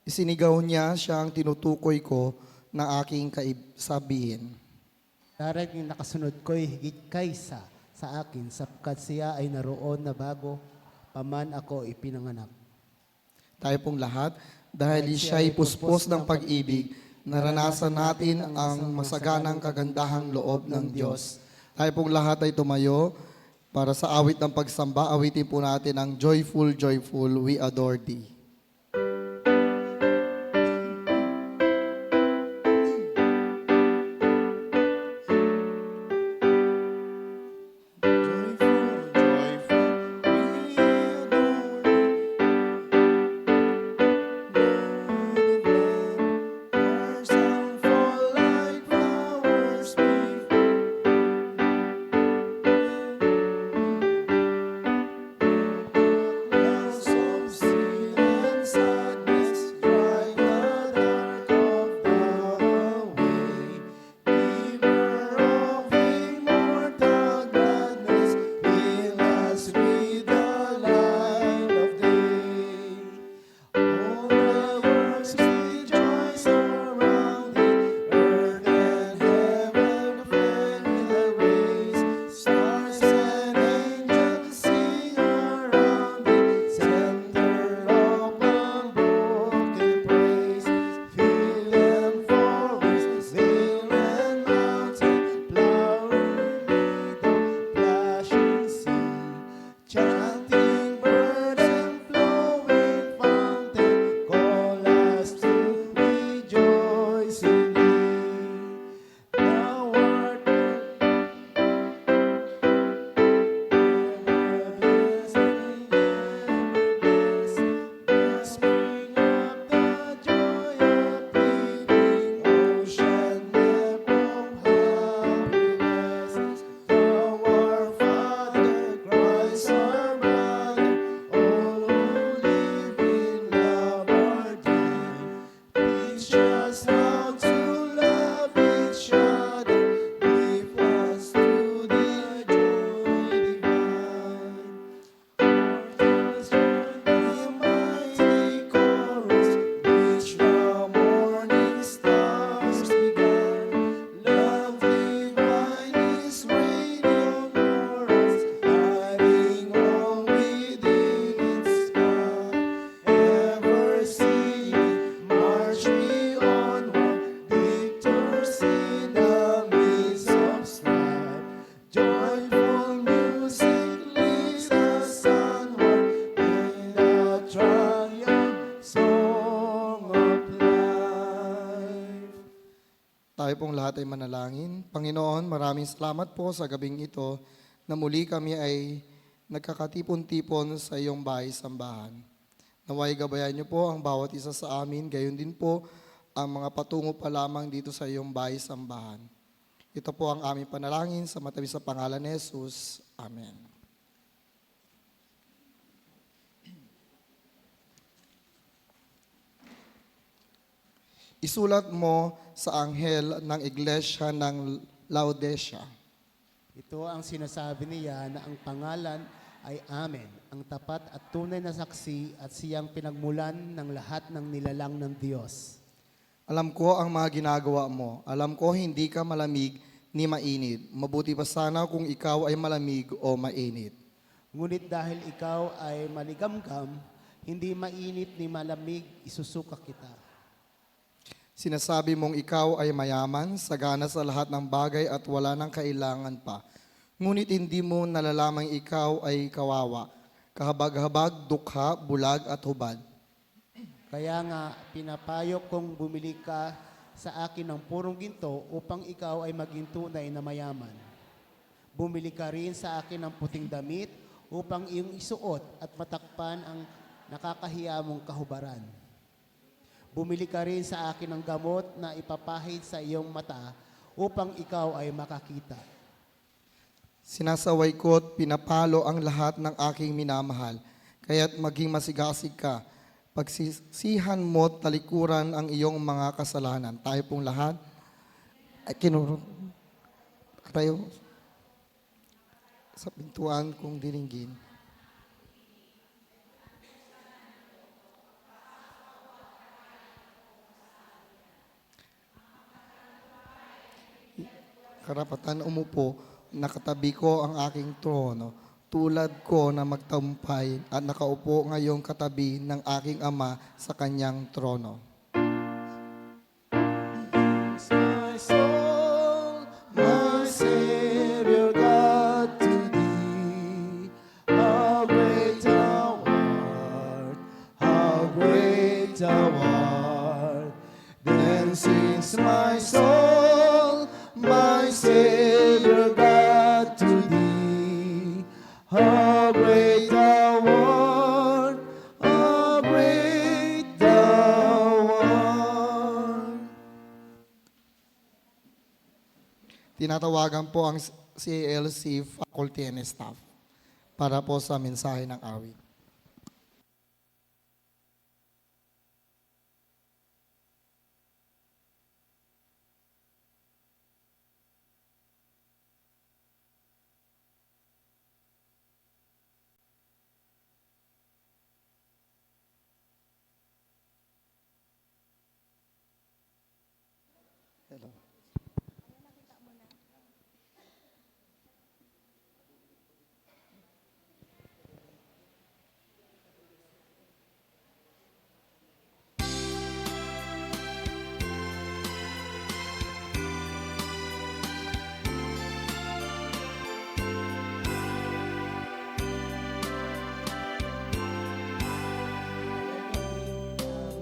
Isinigaw niya siyang tinutukoy ko na aking sabihin. Darating nakasunod ko'y higit kaysa sa akin, sapkat siya ay naroon na bago paman ako ipinanganak. Tayo pong lahat, dahil siya'y puspos ng pag-ibig, naranasan natin ang masaganang kagandahang loob ng Diyos. Tayo pong lahat ay tumayo para sa awit ng pagsamba. Awitin po natin ang Joyful, Joyful, We Adore Thee. Tayo pong lahat ay manalangin. Panginoon, maraming salamat po sa gabing ito na muli kami ay nagkakatipon-tipon sa iyong bahay-sambahan. Naway gabayan niyo po ang bawat isa sa amin, gayon din po ang mga patungo pa lamang dito sa iyong bahay-sambahan. Ito po ang aming panalangin sa matamis sa pangalan ni Jesus. Amen. Isulat mo sa anghel ng iglesia ng Laodicea. Ito ang sinasabi niya na ang pangalan ay Amen, ang tapat at tunay na saksi at siyang pinagmulan ng lahat ng nilalang ng Diyos. Alam ko ang mga ginagawa mo. Alam ko hindi ka malamig ni mainit. Mabuti pa sana kung ikaw ay malamig o mainit. Ngunit dahil ikaw ay maligamgam, hindi mainit ni malamig, isusuka kita. Sinasabi mong ikaw ay mayaman, sagana sa lahat ng bagay at wala nang kailangan pa. Ngunit hindi mo nalalamang ikaw ay kawawa, kahabag-habag, dukha, bulag at hubad. Kaya nga, pinapayo kong bumili ka sa akin ng purong ginto upang ikaw ay maging tunay na mayaman. Bumili ka rin sa akin ng puting damit upang iyong isuot at matakpan ang nakakahiya mong kahubaran. Bumili ka rin sa akin ng gamot na ipapahid sa iyong mata upang ikaw ay makakita. Sinasaway ko at pinapalo ang lahat ng aking minamahal, kaya't maging masigasig ka. Pagsisihan mo at talikuran ang iyong mga kasalanan. Tayo pong lahat ay tayo sa pintuan kong diringgin. karapatan umupo, nakatabi ko ang aking trono, tulad ko na magtagumpay at nakaupo ngayong katabi ng aking Ama sa kanyang trono. My soul, my Savior God, to Thee, how great Thou art, how great Thou art. Then sings my soul, my Savior God, to Thee, how great Thou art, how great Thou art. Tinatawagan po ang CALC faculty and staff para po sa mensahe ng awit. Hello.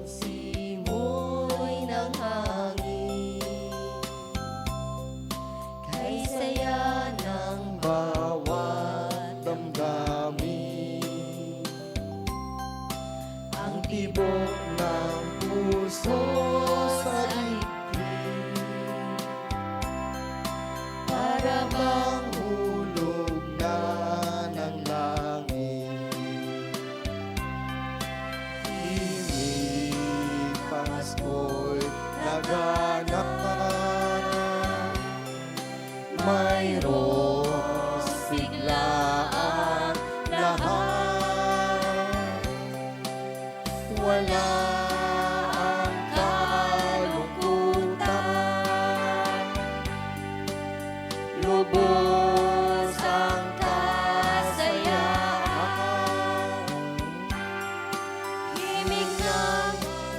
Simoy ng hangin, kay saya ng bawat damdamin. Ang tibok ng puso sa dibdib, para bang hulog na ng langit. Himig Pasko'y naganap, mayroong sigla ang lahat. Wala ang kalungkutan, lubos ang kasayahan. Himig ng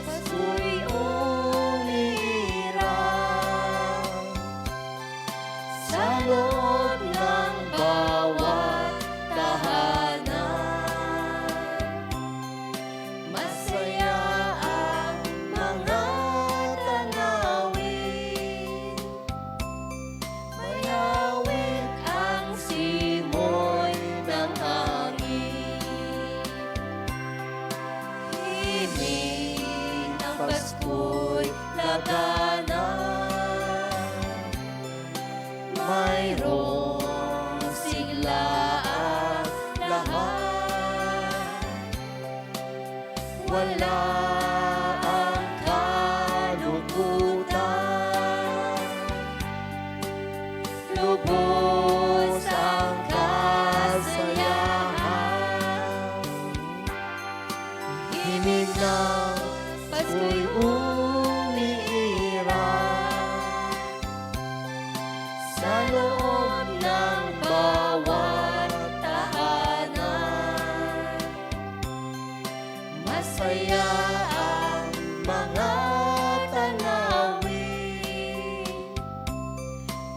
Pasko'y umiirap sa loob ng bawat tahanan. Masaya ang mga tanawin, mayawit ang simoy ng hangin. Himig ng Pasko'y laganap, mayroong sigla ang lahat. Wala ang kalungkutan, lubos ang kasayahan. Himig ng Pasko'y umiirap sa loob ng bawat tahanan. Masaya ang mga tanawin,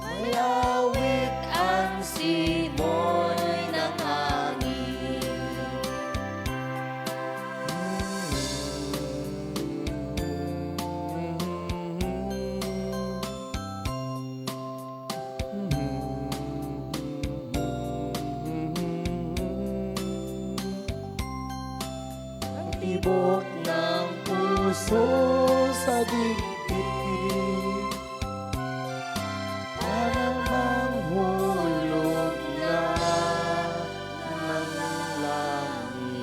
mayawit ang simoy ng hangin. Ang tibok ng puso sa dibdib, parang manghulog na ng langit.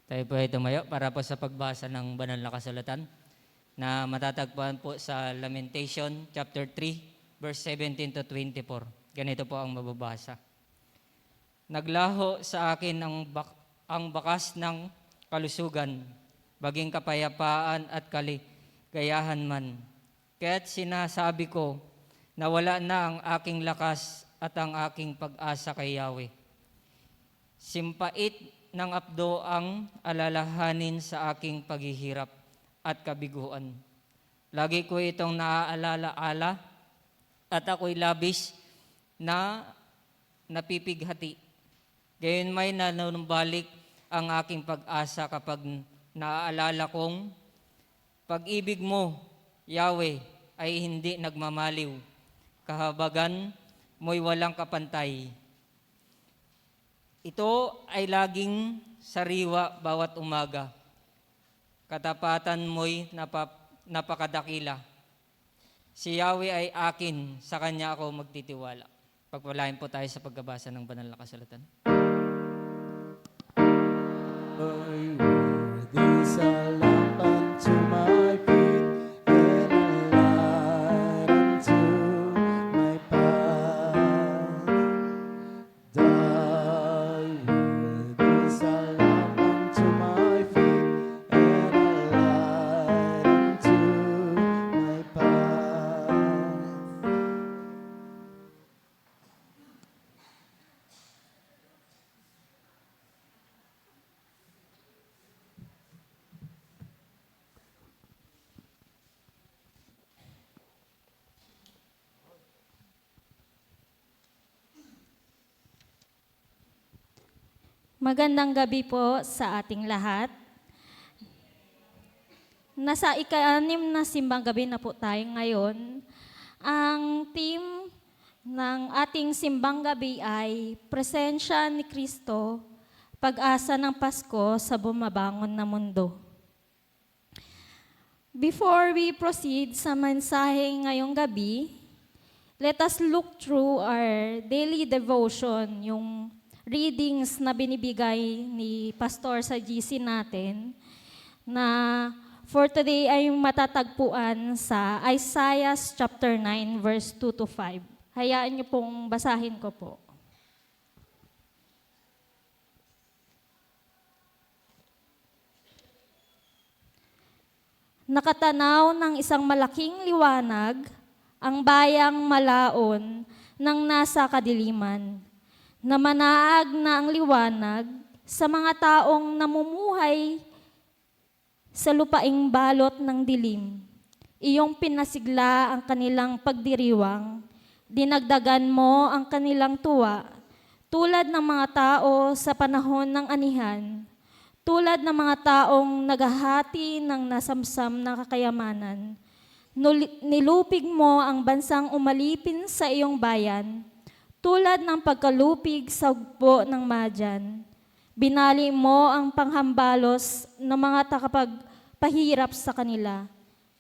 Tayo po ay tumayo para po sa pagbasa ng banal na kasulatan na matatagpuan po sa Lamentation chapter 3 verse 17 to 24. Ganito po ang mababasa. Naglaho sa akin ang bakas ng kalusugan, baging kapayapaan at kaligayahan man. Kaya't sinasabi ko na wala na ang aking lakas at ang aking pag-asa kay Yahweh. Simpait ng abdo ang alalahanin sa aking paghihirap at kabiguan. Lagi ko itong naaalala-ala at ako'y labis na napipighati. Gayon may nanunumbalik ang aking pag-asa kapag naaalala kong pag-ibig mo, Yahweh, ay hindi nagmamaliw. Kahabagan mo'y walang kapantay. Ito ay laging sariwa bawat umaga. Katapatan mo'y napakadakila. Si Yahweh ay akin, sa Kanya ako magtitiwala. Pagpalain po tayo sa pagbabasa ng banal na kasulatan. Thy word is a lamp unto my feet and a light unto my path. Thy word is a lamp unto my feet and a light unto my path. Magandang gabi po sa ating lahat. Nasa ika-6 na simbang gabi na po tayo ngayon. Ang theme ng ating simbang gabi ay Presensya ni Kristo, Pag-asa ng Pasko sa bumabangon na mundo. Before we proceed sa mensahe ngayong gabi, let us look through our daily devotion, yung readings na binibigay ni Pastor sa GC natin, na for today ay matatagpuan sa Isaiah chapter 9 verse 2 to 5. Hayaan niyo pong basahin ko po. Nakatanaw ng isang malaking liwanag ang bayang malaon ng nasa kadiliman, na manaag na ang liwanag sa mga taong namumuhay sa lupaing balot ng dilim. Iyong pinasigla ang kanilang pagdiriwang, dinagdagan mo ang kanilang tuwa, tulad ng mga tao sa panahon ng anihan, tulad ng mga taong naghahati ng nasamsam na kakayamanan. Nilupig mo ang bansang umalipin sa iyong bayan, tulad ng pagkalupig sa ugpo ng Madyan. Binali mo ang panghambalos ng mga takapagpahirap sa kanila,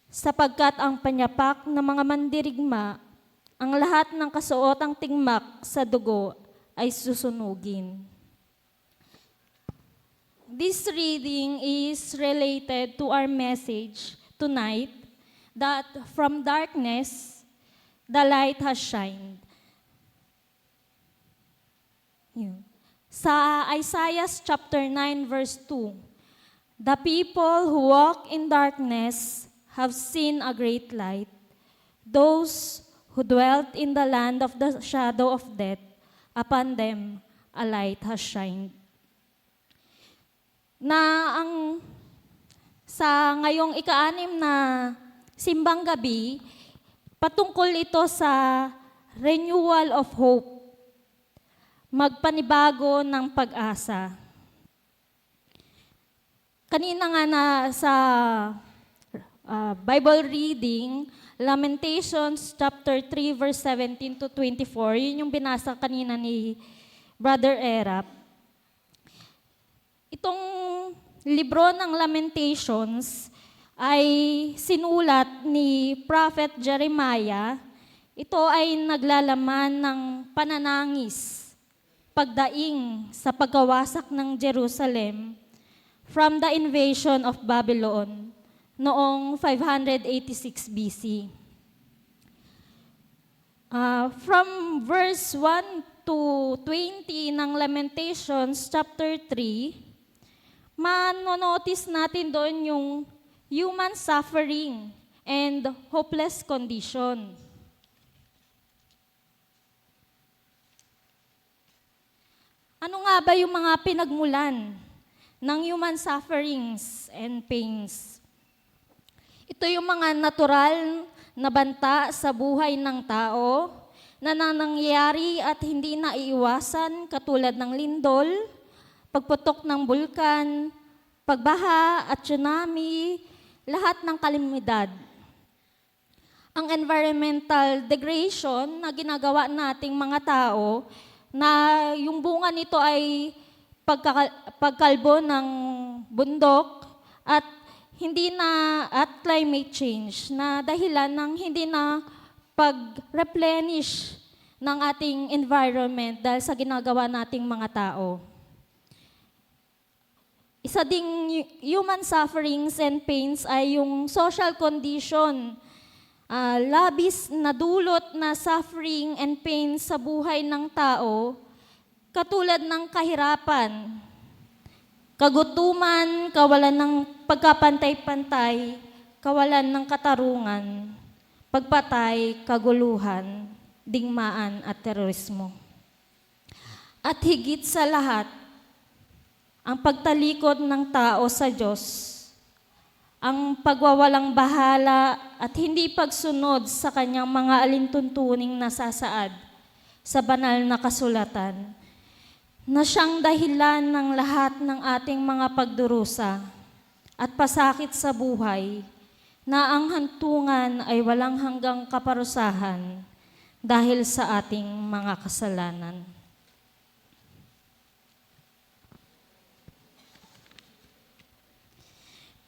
sapagkat ang panyapak ng mga mandirigma, ang lahat ng kasuotang tingmak sa dugo ay susunugin. This reading is related to our message tonight, that from darkness, the light has shined. Sa Isaiah chapter 9 verse 2, the people who walk in darkness have seen a great light. Those who dwelt in the land of the shadow of death, upon them a light has shined. Sa ngayong ika-6 na simbang gabi, patungkol ito sa renewal of hope, magpanibago ng pag-asa. Kanina nga na sa Bible reading, Lamentations chapter 3 verse 17 to 24, yun yung binasa kanina ni Brother Erap. Itong libro ng Lamentations ay sinulat ni Prophet Jeremiah. Ito ay naglalaman ng pananangis pagdaing sa pagkawasak ng Jerusalem, from the invasion of Babylon noong 586 BC. From verse 1 to 20 ng Lamentations chapter 3, manonotice natin doon yung human suffering and hopeless condition. Ano nga ba yung mga pinagmulan ng human sufferings and pains? Ito yung mga natural na banta sa buhay ng tao na nangyayari at hindi naiiwasan katulad ng lindol, pagputok ng bulkan, pagbaha at tsunami, lahat ng kalamidad. Ang environmental degradation na ginagawa nating mga tao na yung bunga nito ay pagkalbo ng bundok at climate change na dahilan ng hindi na pag-replenish ng ating environment dahil sa ginagawa nating mga tao. Isa ding human sufferings and pains ay yung social condition, labis na dulot na suffering and pains sa buhay ng tao, katulad ng kahirapan, kagutuman, kawalan ng pagkapantay-pantay, kawalan ng katarungan, pagpatay, kaguluhan, digmaan at terorismo. At higit sa lahat, ang pagtalikod ng tao sa Diyos, ang pagwawalang bahala at hindi pagsunod sa kanyang mga alintuntuning nasasaad sa banal na kasulatan, na siyang dahilan ng lahat ng ating mga pagdurusa at pasakit sa buhay, na ang hantungan ay walang hanggang kaparusahan dahil sa ating mga kasalanan.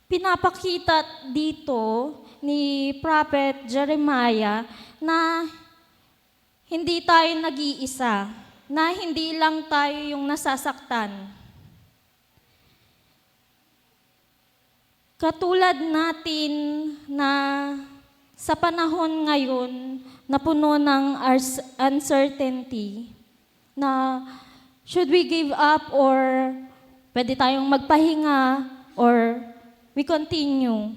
Pinapakita dito ni Prophet Jeremiah na hindi tayo nag-iisa, na hindi lang tayo yung nasasaktan. Katulad natin na sa panahon ngayon na puno ng uncertainty, na should we give up or pwede tayong magpahinga or we continue.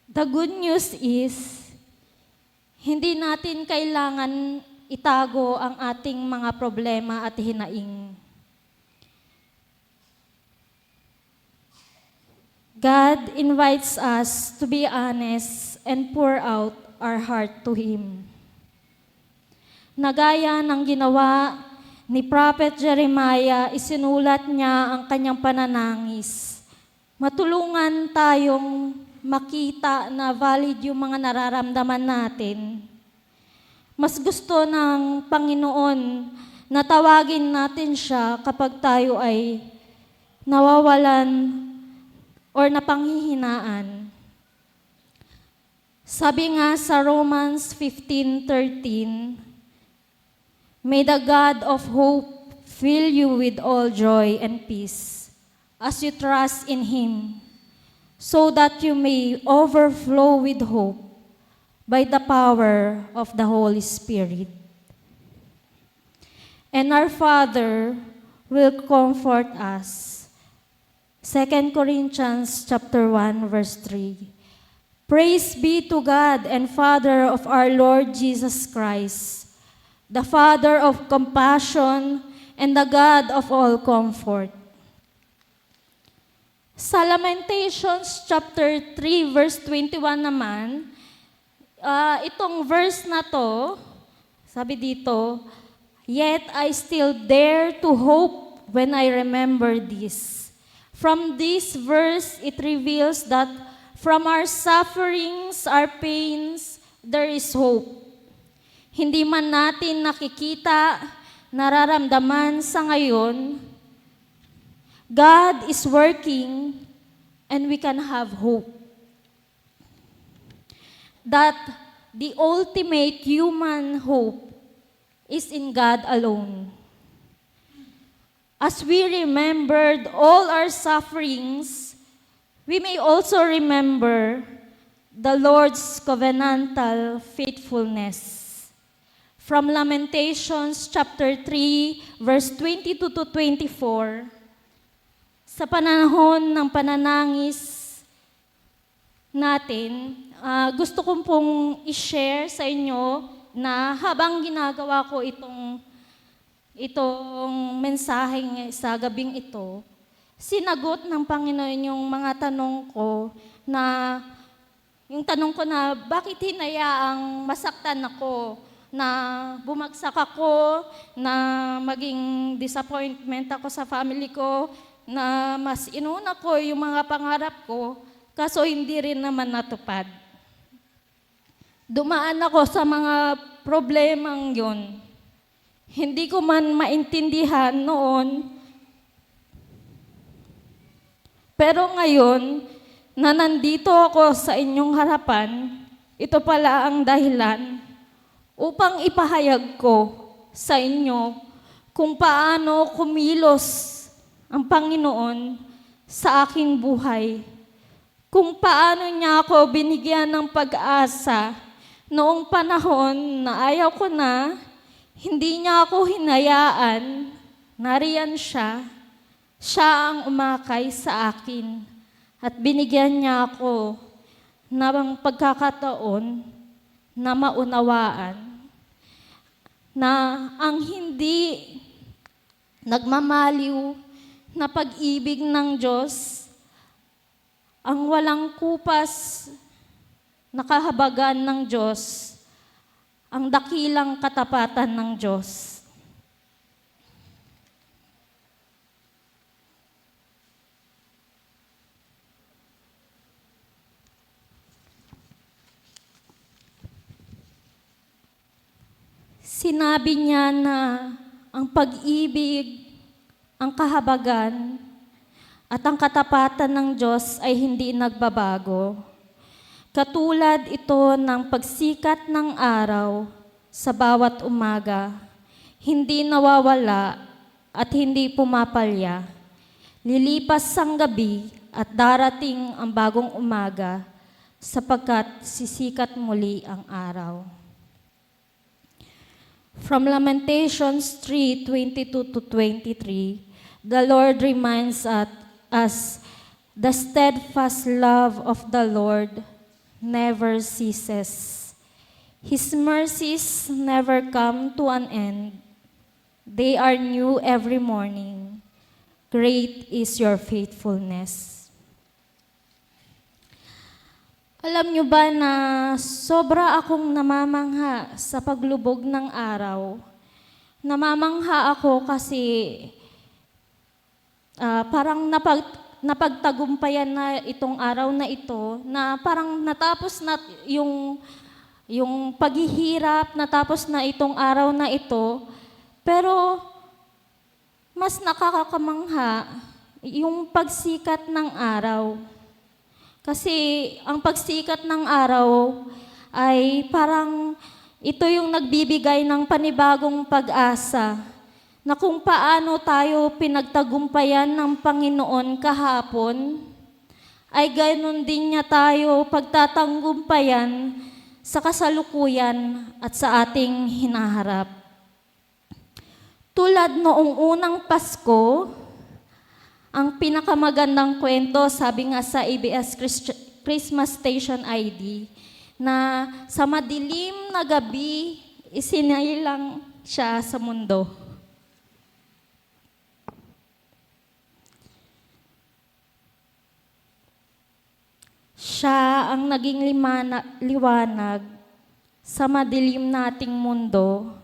The good news is, hindi natin kailangan itago ang ating mga problema at hinaing. God invites us to be honest and pour out our heart to Him. Nagaya ng ginawa ni Prophet Jeremiah, isinulat niya ang kanyang pananangis. Matulungan tayong makita na valid yung mga nararamdaman natin. Mas gusto ng Panginoon na tawagin natin siya kapag tayo ay nawawalan or napanghihinaan. Sabi nga sa Romans 15:13, may the God of hope fill you with all joy and peace as you trust in Him, so that you may overflow with hope by the power of the Holy Spirit. And our Father will comfort us. 2 Corinthians chapter 1, verse 3. Praise be to God and Father of our Lord Jesus Christ, the Father of compassion and the God of all comfort. Sa Lamentations chapter 3, verse 21 naman, itong verse na to, sabi dito, yet I still dare to hope when I remember this. From this verse, it reveals that from our sufferings, our pains, there is hope. Hindi man natin nakikita, nararamdaman sa ngayon, God is working and we can have hope. That the ultimate human hope is in God alone. As we remembered all our sufferings, we may also remember the Lord's covenantal faithfulness. From Lamentations chapter 3, verse 22 to 24, sa panahon ng pananangis natin, gusto kong pong i-share sa inyo na habang ginagawa ko itong mensaheng sa gabing ito, sinagot ng Panginoon yung mga tanong ko yung tanong ko na bakit hinayaang masaktan ako, na bumagsak ako, na maging disappointment ako sa family ko, na mas inuna ko yung mga pangarap ko, kaso hindi rin naman natupad. Dumaan ako sa mga problemang yun. Hindi ko man maintindihan noon, pero ngayon, na nandito ako sa inyong harapan, ito pala ang dahilan upang ipahayag ko sa inyo kung paano kumilos ang Panginoon sa aking buhay. Kung paano niya ako binigyan ng pag-asa noong panahon na ayaw ko na, hindi niya ako hinayaan, nariyan siya. Siya ang umakay sa akin at binigyan niya ako ng pagkakataon na maunawaan na ang hindi nagmamaliw na pag-ibig ng Diyos, ang walang kupas na kahabagan ng Diyos, ang dakilang katapatan ng Diyos. Sinabi niya na ang pag-ibig, ang kahabagan, at ang katapatan ng Diyos ay hindi nagbabago. Katulad ito ng pagsikat ng araw sa bawat umaga, hindi nawawala at hindi pumapalya. Lilipas ang gabi at darating ang bagong umaga sapagkat sisikat muli ang araw. From Lamentations 3:22 to 23, the Lord reminds us the steadfast love of the Lord never ceases. His mercies never come to an end. They are new every morning. Great is your faithfulness. Alam niyo ba na sobra akong namamangha sa paglubog ng araw? Namamangha ako kasi parang napagtagumpayan na itong araw na ito, na parang natapos na yung paghihirap, natapos na itong araw na ito, pero mas nakakakamangha yung pagsikat ng araw. Kasi ang pagsikat ng araw ay parang ito yung nagbibigay ng panibagong pag-asa na kung paano tayo pinagtagumpayan ng Panginoon kahapon, ay ganoon din niya tayo pagtatanggumpayan sa kasalukuyan at sa ating hinaharap. Tulad noong unang Pasko, ang pinakamagandang kwento, sabi nga sa ABS Christmas Station ID, na sa madilim na gabi, isinilang siya sa mundo. Siya ang naging liwanag sa madilim nating mundo.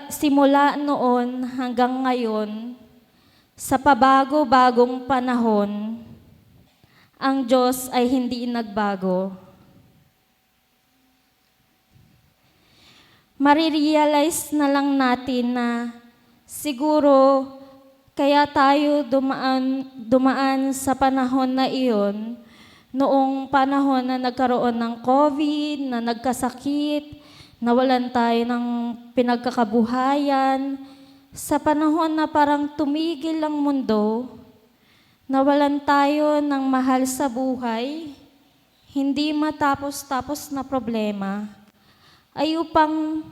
Simula noon hanggang ngayon, sa pabago-bagong panahon, ang Diyos ay hindi nagbago. Marirealize na lang natin na siguro kaya tayo dumaan sa panahon na iyon, noong panahon na nagkaroon ng COVID, na nagkasakit, nawalan tayo ng pinagkakabuhayan, Sa panahon na parang tumigil ang mundo, nawalan tayo ng mahal sa buhay, hindi matapos-tapos na problema, ay upang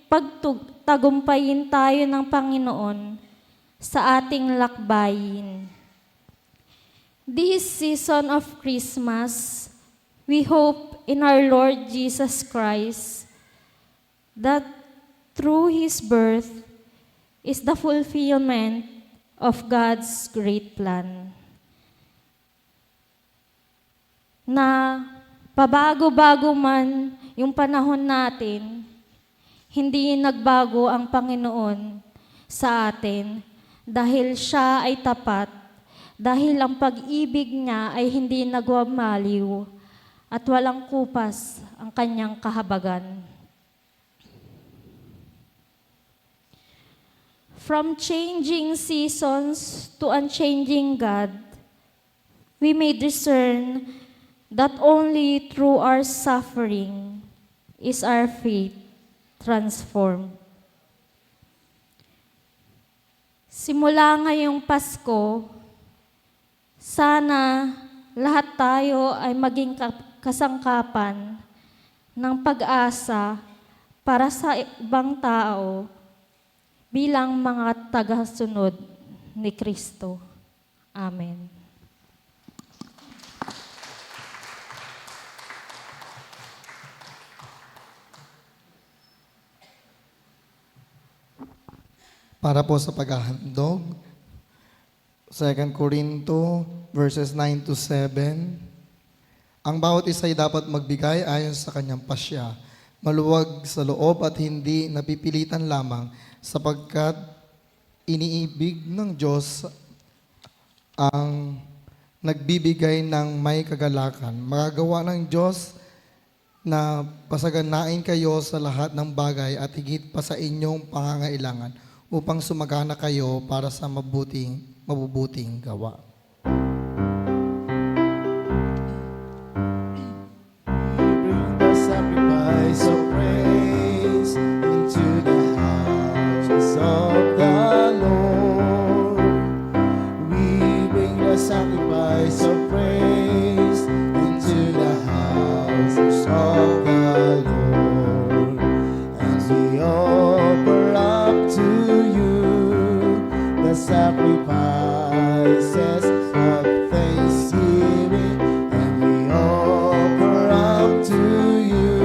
pagtagumpayin tayo ng Panginoon sa ating lakbayin. This season of Christmas, we hope in our Lord Jesus Christ that through His birth is the fulfillment of God's great plan. Na pabago-bago man yung panahon natin, hindi nagbago ang Panginoon sa atin dahil Siya ay tapat, dahil ang pag-ibig niya ay hindi nagwamaliw at walang kupas ang kanyang kahabagan. From changing seasons to unchanging God, we may discern that only through our suffering is our faith transformed. Simula ngayong Pasko, sana lahat tayo ay maging kasangkapan ng pag-asa para sa ibang tao bilang mga tagasunod ni Kristo. Amen. Para po sa paghahandog, 2 Corinto verses 9 to 7. Ang bawat isa ay dapat magbigay ayon sa kanyang pasya, maluwag sa loob at hindi napipilitan lamang, sapagkat iniibig ng Diyos ang nagbibigay ng may kagalakan. Magagawa ng Diyos na pasaganain kayo sa lahat ng bagay at higit pa sa inyong pangangailangan upang sumagana kayo para sa mabubuting gawa. Bring the sacrifice of praise into the house of the Lord. We bring the sacrifice of praise into the house of the Lord. And we offer up to you the sacrifices of thanksgiving, and we offer up to you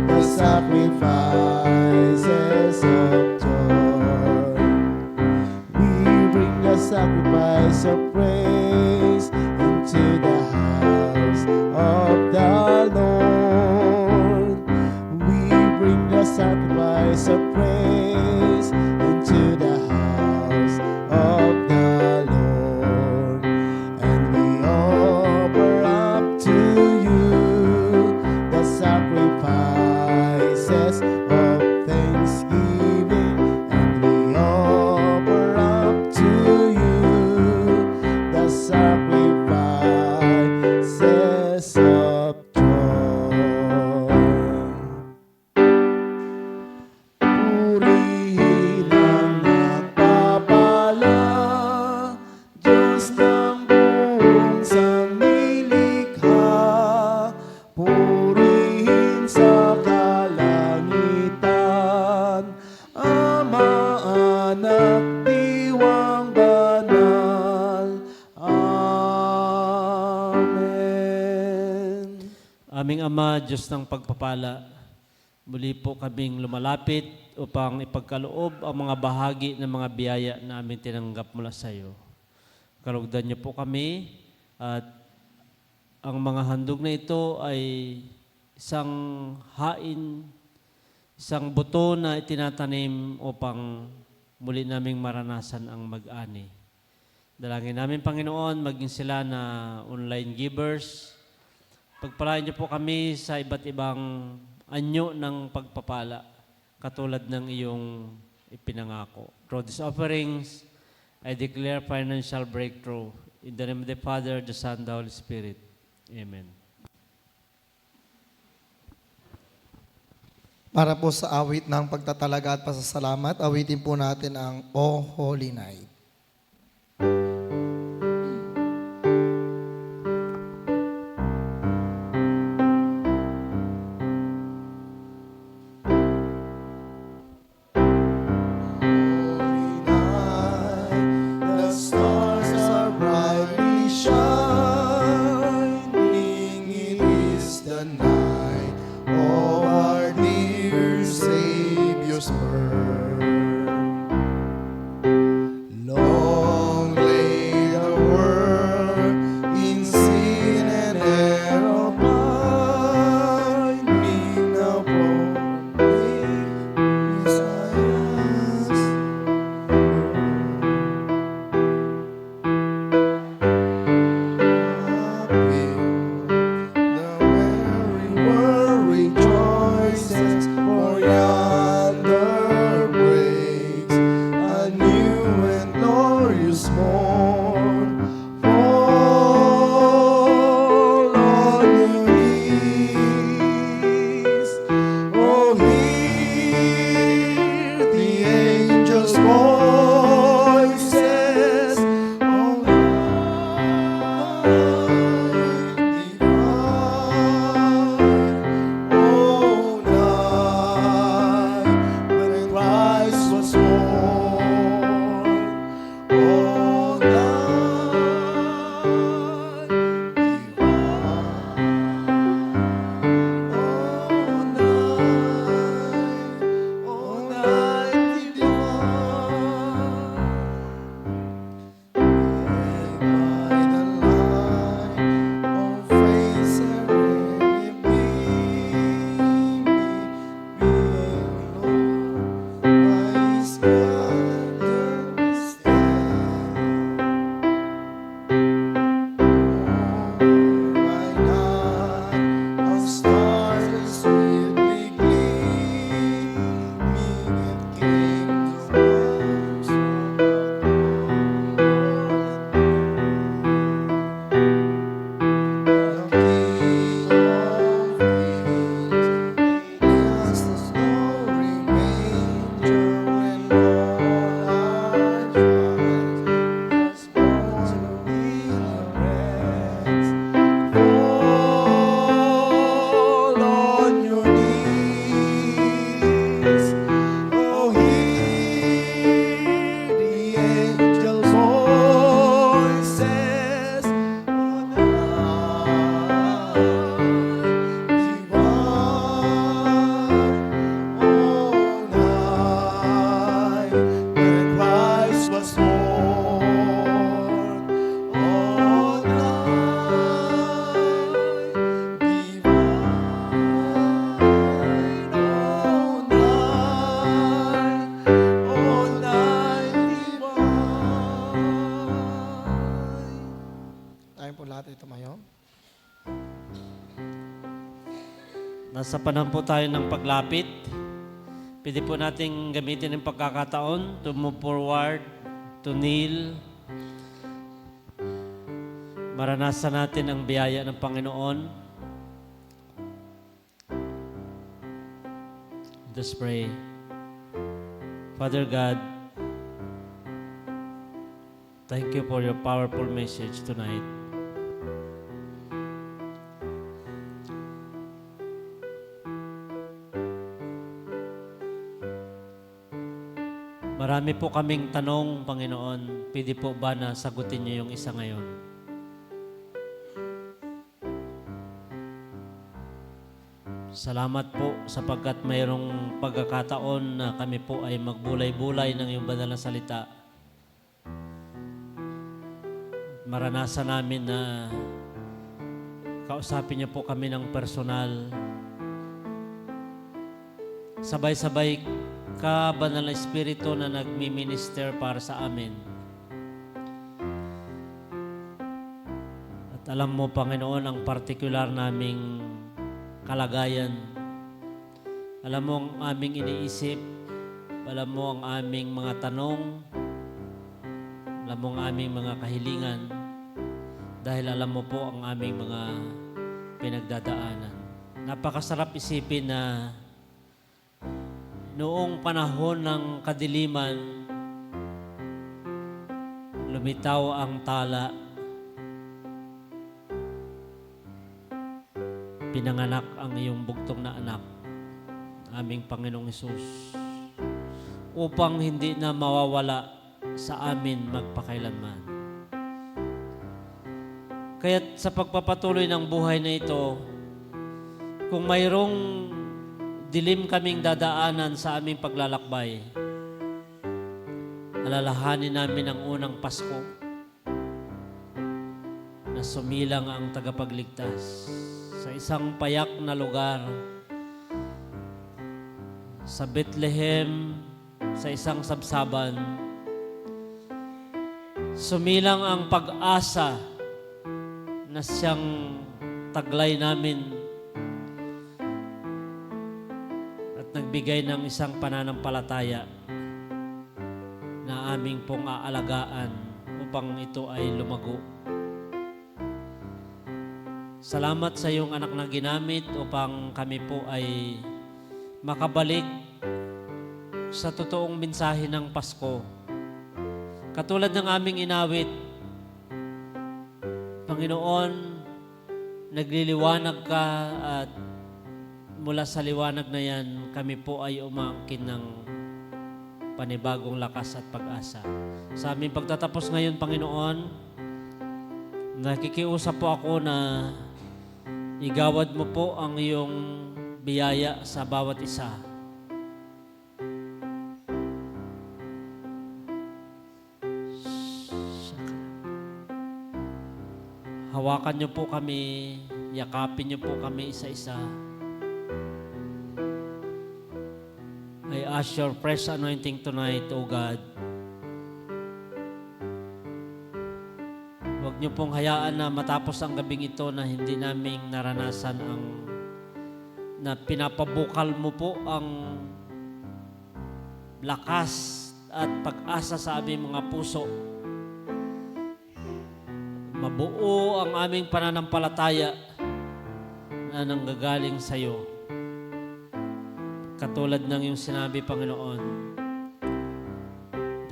the sacrifices of joy. We bring the sacrifice of praise into the house of the Lord. We bring the sacrifice of praise into the house of the Lord. And we offer up to you the sacrifices of thanksgiving, and we offer up to you the sacrifices of joy. Purihin ang nagpapala, Diyos ng buong sanlilikha. Purihin sa kalangitan, Ama, Anak, Diwang Banal. Amen. Aming Ama, Diyos ng pagpapala, muli po kaming lumalapit upang ipagkaloob ang mga bahagi ng mga biyaya na aming tinanggap mula sa iyo. Kalugdan niyo po kami at ang mga handog na ito ay isang hain, isang buto na itinatanim upang muli naming maranasan ang mag-ani. Dalangin namin, Panginoon, maging sila na online givers. Pagpalain niyo po kami sa iba't ibang anyo ng pagpapala, katulad ng iyong ipinangako. Through these offerings, I declare financial breakthrough. In the name of the Father, the Son, the Holy Spirit. Amen. Para po sa awit ng pagtatalaga at pasasalamat, awitin po natin ang O Holy Night. The stars are brightly shining. It is the night of our dear Savior's birth. Long lay the world in sin and error binding. Now proclaim Messiah's the very world rejoices, for yonder breaks a new and glorious morn. Fall on your knees, oh, hear the angels' voices, oh, night divine, oh, night when Christ was born, oh, night divine, by the light of faith serenely beaming, Lord, my scattered stand. By night of stars sweetly gleaming, it came to us the King of Kings, as the snowy manger when all our trials was born in rest. Fall on your knees, oh, hear the angels' voices, oh, night divine, oh, night when Christ was born, oh, night divine, oh, night divine. Tayo po lahat ay tumayo. Nasa panahon po tayo ng paglapit. Pwede po nating gamitin ang pagkakataon to move forward, to kneel. Maranasan natin ang biyaya ng Panginoon. Let's pray. Father God, thank you for your powerful message tonight. Marami po kaming tanong, Panginoon. Pwede po ba na sagutin niyo yung isa ngayon? Salamat po sapagkat mayroong pagkakataon na kami po ay magbulay-bulay ng iyong banal na salita. Maranasan namin na kausapin niyo po kami ng personal. Sabay-sabay ka, Banal na Espiritu na nagmi-minister para sa amin. At alam mo, Panginoon, ang partikular naming kalagayan. Alam mo ang aming iniisip. Alam mo ang aming mga tanong. Alam mo ang aming mga kahilingan. Dahil alam mo po ang aming mga pinagdadaanan. Napakasarap isipin na noong panahon ng kadiliman, lumitaw ang tala. Pinanganak ang iyong bugtong na anak, aming Panginoong Hesus, upang hindi na mawawala sa amin magpakailanman. Kaya't sa pagpapatuloy ng buhay na ito, kung mayroong dilim kaming dadaanan sa aming paglalakbay, alalahanin namin ang unang Pasko na sumilang ang tagapagligtas sa isang payak na lugar sa Bethlehem, sa isang sabsaban. Sumilang ang pag-asa na siyang taglay namin at nagbigay ng isang pananampalataya na aming pong aalagaan upang ito ay lumago. Salamat sa iyong anak na ginamit upang kami po ay makabalik sa totoong mensahe ng Pasko. Katulad ng aming inawit, Panginoon, nagliliwanag ka at mula sa liwanag na yan, kami po ay umangkin ng panibagong lakas at pag-asa. Sa aming pagtatapos ngayon, Panginoon, nakikiusap po ako na igawad mo po ang iyong biyaya sa bawat isa. Hawakan niyo po kami, yakapin niyo po kami isa-isa. I ask your fresh anointing tonight, O God. Huwag niyo pong hayaan na matapos ang gabing ito na hindi naming naranasan na pinapabukal mo po ang lakas at pag-asa sa aming mga puso. Mabuo ang aming pananampalataya na nanggagaling sa iyo. Katulad ng iyong sinabi, Panginoon,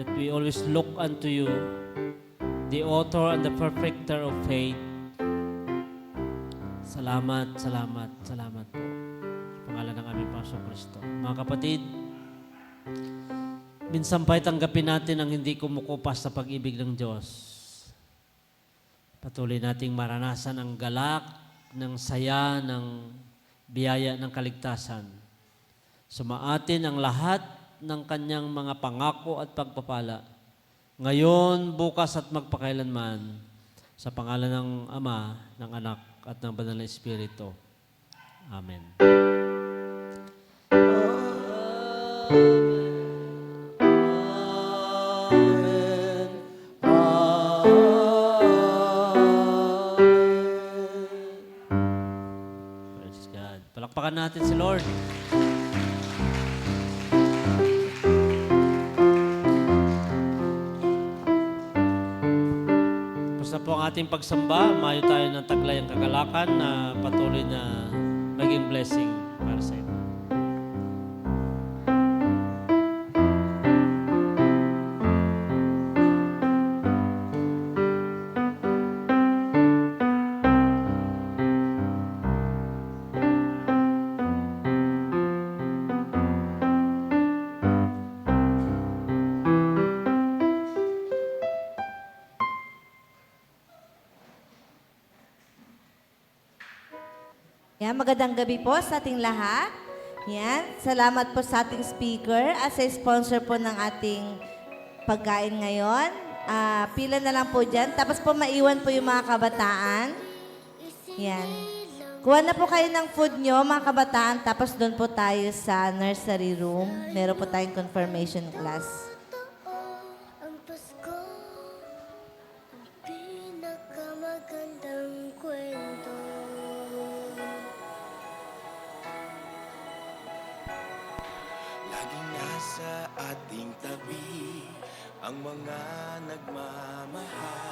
that we always look unto you, the author and the perfecter of faith. Salamat, salamat, salamat po. Sa pangalan ng aming Panginoong Kristo. Mga kapatid, minsan pa'y tanggapin natin ang hindi kumukupas sa pag-ibig ng Diyos. Patuloy nating maranasan ang galak ng saya ng biyaya ng kaligtasan. Sumaatin ang lahat ng kanyang mga pangako at pagpapala. Ngayon, bukas at magpakailanman, sa pangalan ng Ama, ng Anak, at ng Banal na Espiritu. Amen. Praise God. Palakpakan natin si Lord. Tapos na po ang ating pagsamba. Mayo tayo ng taglay ang kagalakan na patuloy na maging blessing para sa inyo. Yan, magandang gabi po sa ating lahat. Yan, salamat po sa ating speaker as a sponsor po ng ating pagkain ngayon. Pila na lang po dyan. Tapos po maiwan po yung mga kabataan. Yan. Kuha na po kayo ng food nyo, mga kabataan. Tapos doon po tayo sa nursery room. Meron po tayong confirmation class. Ang Pasko, ang pinakamagandang kwento. Laging nasa ating tabi ang mga nagmamahal.